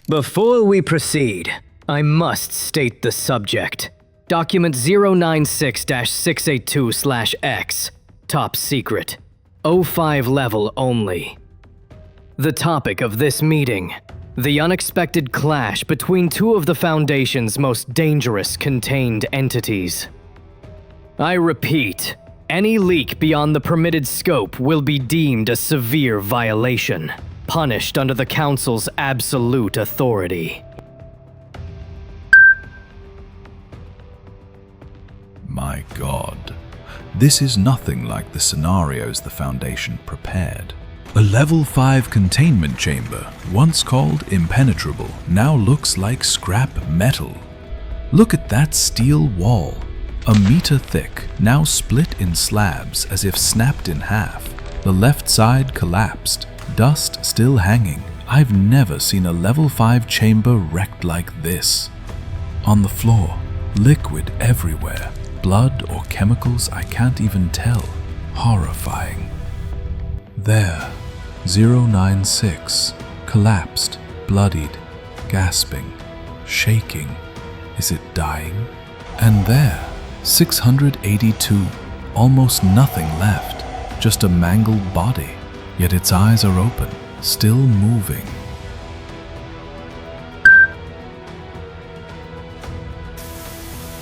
Before we proceed, I must state the subject. Document 096-682/X, top secret, O5 level only. The topic of this meeting, the unexpected clash between two of the Foundation's most dangerous contained entities. I repeat, any leak beyond the permitted scope will be deemed a severe violation, punished under the Council's absolute authority. My God, this is nothing like the scenarios the Foundation prepared. A level 5 containment chamber, once called impenetrable, now looks like scrap metal. Look at that steel wall, a meter thick, now split in slabs as if snapped in half. The left side collapsed, dust still hanging. I've never seen a level 5 chamber wrecked like this. On the floor, liquid everywhere. Blood or chemicals I can't even tell. Horrifying. There, 096, collapsed, bloodied, gasping, shaking. Is it dying? And there, 682, almost nothing left, just a mangled body, yet its eyes are open, still moving.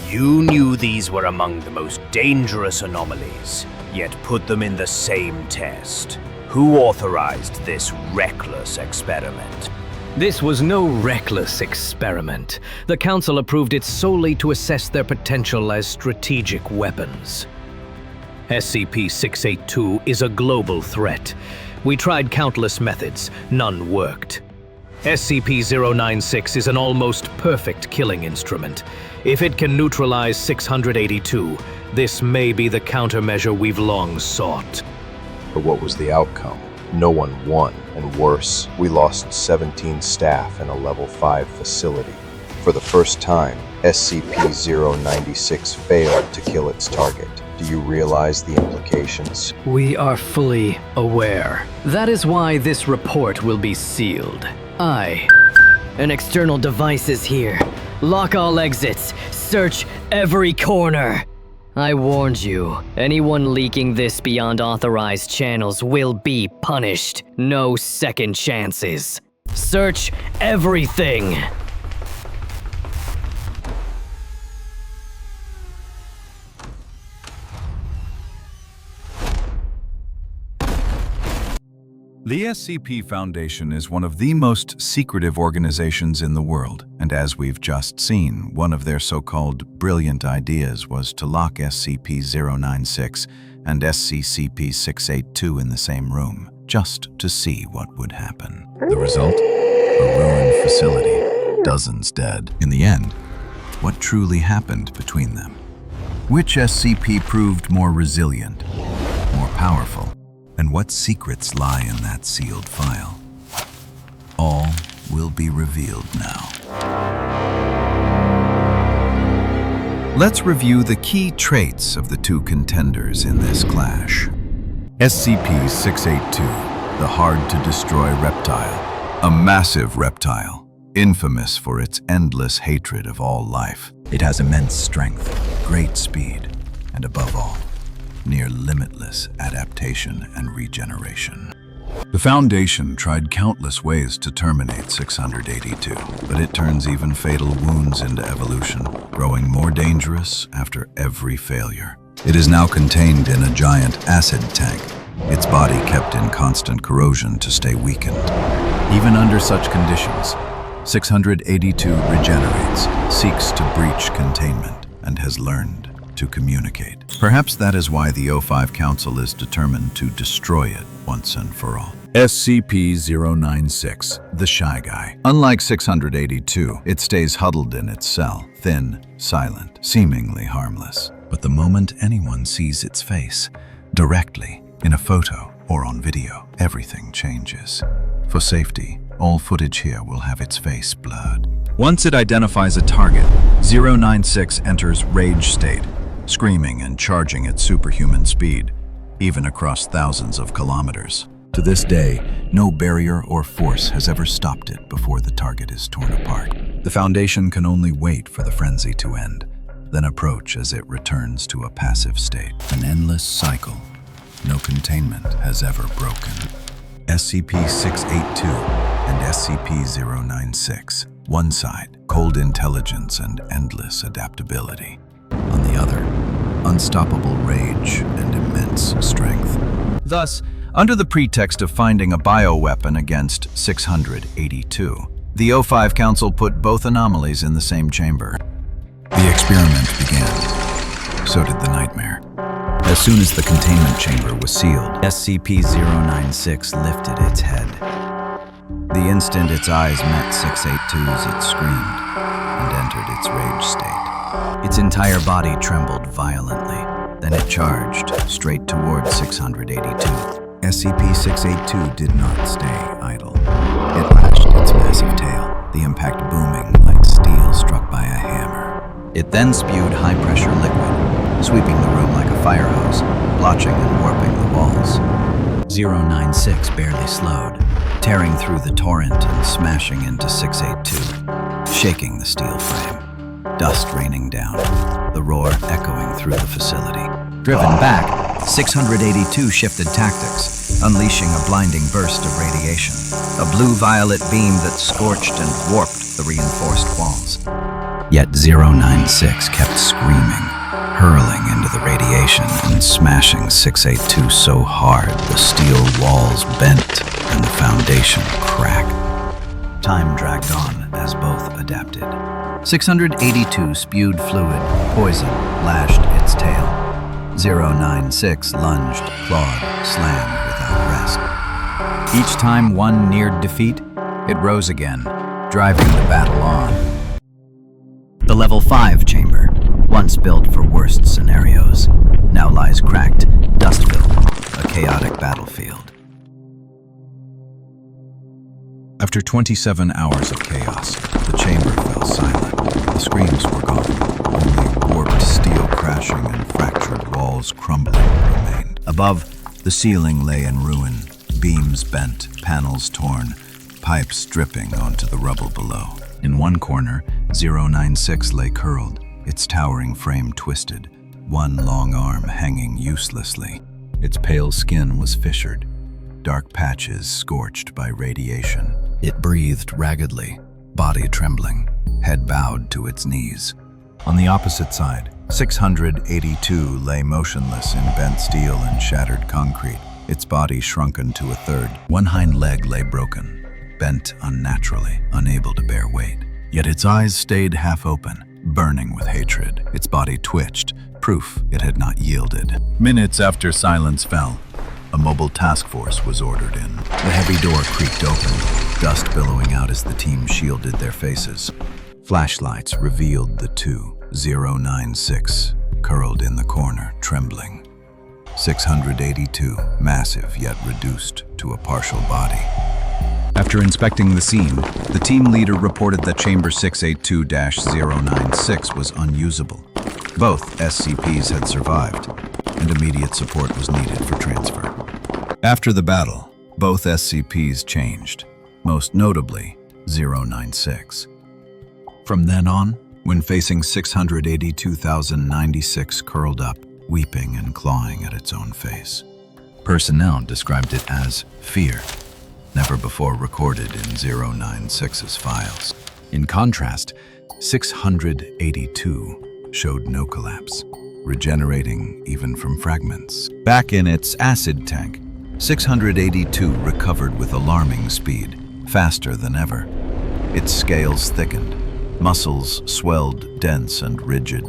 You knew these were among the most dangerous anomalies, yet put them in the same test. Who authorized this reckless experiment? This was no reckless experiment. The Council approved it solely to assess their potential as strategic weapons. SCP-682 is a global threat. We tried countless methods, none worked. SCP-096 is an almost perfect killing instrument. If it can neutralize 682, this may be the countermeasure we've long sought. But what was the outcome? No one won, and worse, we lost 17 staff in a level 5 facility. For the first time, SCP-096 failed to kill its target. Do you realize the implications? We are fully aware. That is why this report will be sealed. An external device is here. Lock all exits. Search every corner. I warned you. Anyone leaking this beyond authorized channels will be punished. No second chances. Search everything. The SCP Foundation is one of the most secretive organizations in the world, and as we've just seen, one of their so-called brilliant ideas was to lock SCP-096 and SCP-682 in the same room, just to see what would happen. The result? A ruined facility, dozens dead. In the end, what truly happened between them? Which SCP proved more resilient, more powerful? And what secrets lie in that sealed file? All will be revealed now. Let's review the key traits of the two contenders in this clash. SCP-682, the Hard-to-Destroy Reptile. A massive reptile, infamous for its endless hatred of all life. It has immense strength, great speed, and above all, near limitless adaptation and regeneration. The Foundation tried countless ways to terminate 682, but it turns even fatal wounds into evolution, growing more dangerous after every failure. It is now contained in a giant acid tank, its body kept in constant corrosion to stay weakened. Even under such conditions, 682 regenerates, seeks to breach containment, and has learned to communicate. Perhaps that is why the O5 Council is determined to destroy it once and for all. SCP-096, the Shy Guy. Unlike 682, it stays huddled in its cell, thin, silent, seemingly harmless. But the moment anyone sees its face, directly, in a photo or on video, everything changes. For safety, all footage here will have its face blurred. Once it identifies a target, 096 enters rage state, screaming and charging at superhuman speed, even across thousands of kilometers. To this day, no barrier or force has ever stopped it before the target is torn apart. The Foundation can only wait for the frenzy to end, then approach as it returns to a passive state. An endless cycle. No containment has ever broken. SCP-682 and SCP-096. One side, cold intelligence and endless adaptability. On the other, unstoppable rage and immense strength. Thus, under the pretext of finding a bioweapon against 682, the O5 Council put both anomalies in the same chamber. The experiment began. So did the nightmare. As soon as the containment chamber was sealed, SCP-096 lifted its head. The instant its eyes met 682's, it screamed and entered its rage state. Its entire body trembled violently. Then it charged straight towards 682. SCP-682 did not stay idle. It lashed its massive tail, the impact booming like steel struck by a hammer. It then spewed high-pressure liquid, sweeping the room like a fire hose, blotching and warping the walls. 096 barely slowed, tearing through the torrent and smashing into 682, shaking the steel frame. Dust raining down, the roar echoing through the facility. Driven back, 682 shifted tactics, unleashing a blinding burst of radiation, a blue-violet beam that scorched and warped the reinforced walls. Yet 096 kept screaming, hurling into the radiation and smashing 682 so hard the steel walls bent and the Foundation cracked. Time dragged on as both adapted. 682 spewed fluid, poison, lashed its tail. 096 lunged, clawed, slammed without rest. Each time one neared defeat, it rose again, driving the battle on. The Level 5 chamber, once built for worst scenarios, now lies cracked, dust-filled, a chaotic battlefield. After 27 hours of chaos, the chamber fell silent. The screams were gone. Only warped steel crashing and fractured walls crumbling remained. Above, the ceiling lay in ruin, beams bent, panels torn, pipes dripping onto the rubble below. In one corner, 096 lay curled, its towering frame twisted, one long arm hanging uselessly. Its pale skin was fissured, dark patches scorched by radiation. It breathed raggedly, body trembling, head bowed to its knees. On the opposite side, 682 lay motionless in bent steel and shattered concrete, its body shrunken to a third. One hind leg lay broken, bent unnaturally, unable to bear weight. Yet its eyes stayed half open, burning with hatred. Its body twitched, proof it had not yielded. Minutes after silence fell, a mobile task force was ordered in. The heavy door creaked open, dust billowing out as the team shielded their faces. Flashlights revealed the two, 096, curled in the corner, trembling. 682, massive yet reduced to a partial body. After inspecting the scene, the team leader reported that Chamber 682-096 was unusable. Both SCPs had survived, and immediate support was needed for transfer. After the battle, both SCPs changed, most notably 096. From then on, when facing 682,096 curled up, weeping and clawing at its own face. Personnel described it as fear, never before recorded in 096's files. In contrast, 682 showed no collapse, regenerating even from fragments. Back in its acid tank, 682 recovered with alarming speed, faster than ever. Its scales thickened, muscles swelled dense and rigid.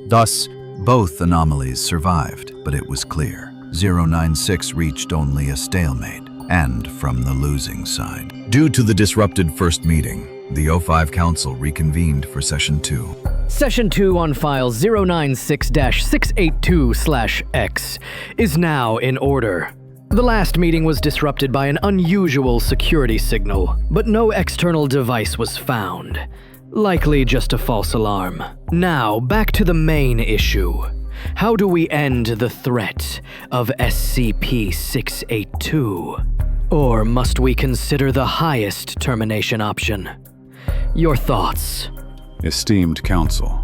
Thus, both anomalies survived, but it was clear 096 reached only a stalemate, and from the losing side. Due to the disrupted first meeting, the O5 Council reconvened for Session 2. Session 2 on file 096-682/X is now in order. The last meeting was disrupted by an unusual security signal, but no external device was found. Likely just a false alarm. Now, back to the main issue. How do we end the threat of SCP-682? Or must we consider the highest termination option? Your thoughts? Esteemed Council,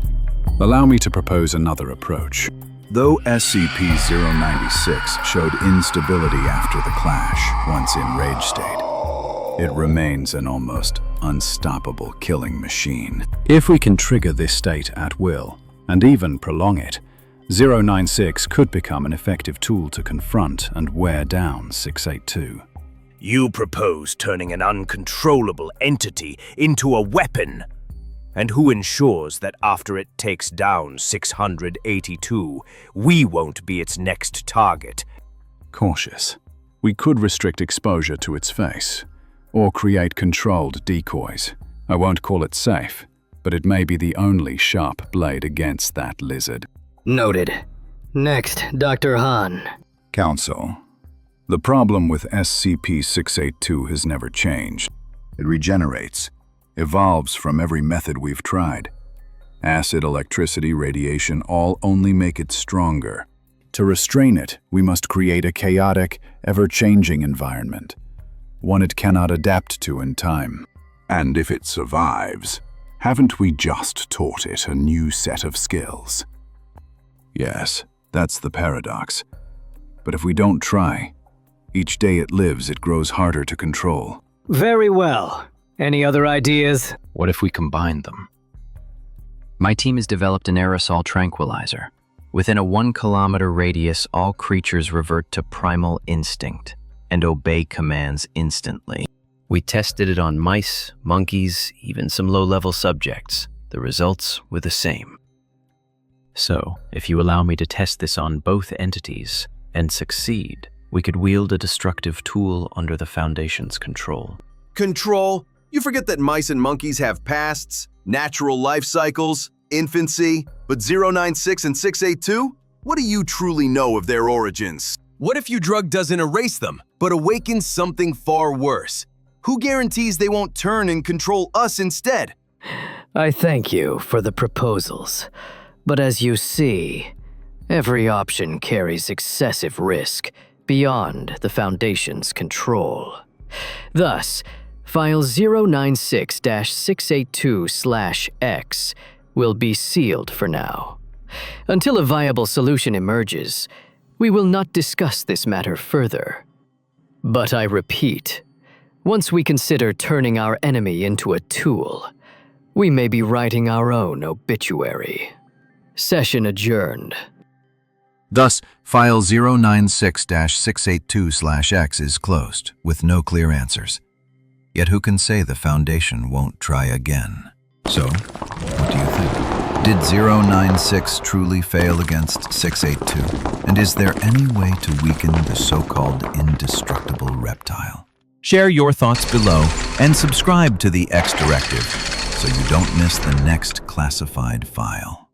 allow me to propose another approach. Though SCP-096 showed instability after the clash, once in rage state, it remains an almost unstoppable killing machine. If we can trigger this state at will, and even prolong it, 096 could become an effective tool to confront and wear down 682. You propose turning an uncontrollable entity into a weapon? And who ensures that after it takes down 682, we won't be its next target? Cautious. We could restrict exposure to its face, or create controlled decoys. I won't call it safe, but it may be the only sharp blade against that lizard. Noted. Next, Dr. Han. Council, the problem with SCP-682 has never changed. It regenerates, evolves from every method we've tried. Acid, electricity, radiation all only make it stronger. To restrain it, we must create a chaotic, ever-changing environment, one it cannot adapt to in time. And if it survives, haven't we just taught it a new set of skills? Yes, that's the paradox. But if we don't try, each day it lives, it grows harder to control. Very well. Any other ideas? What if we combine them? My team has developed an aerosol tranquilizer. Within a 1-kilometer radius, all creatures revert to primal instinct and obey commands instantly. We tested it on mice, monkeys, even some low-level subjects. The results were the same. So, if you allow me to test this on both entities and succeed, we could wield a destructive tool under the Foundation's control. Control? You forget that mice and monkeys have pasts, natural life cycles, infancy, but 096 and 682? What do you truly know of their origins? What if your drug doesn't erase them, but awakens something far worse? Who guarantees they won't turn and control us instead? I thank you for the proposals, but as you see, every option carries excessive risk beyond the Foundation's control. Thus, File 096-682/X will be sealed for now. Until a viable solution emerges, we will not discuss this matter further. But I repeat, once we consider turning our enemy into a tool, we may be writing our own obituary. Session adjourned. Thus, File 096-682/X is closed, with no clear answers. Yet who can say the Foundation won't try again? So, what do you think? Did 096 truly fail against 682? And is there any way to weaken the so-called indestructible reptile? Share your thoughts below and subscribe to the X Directive so you don't miss the next classified file.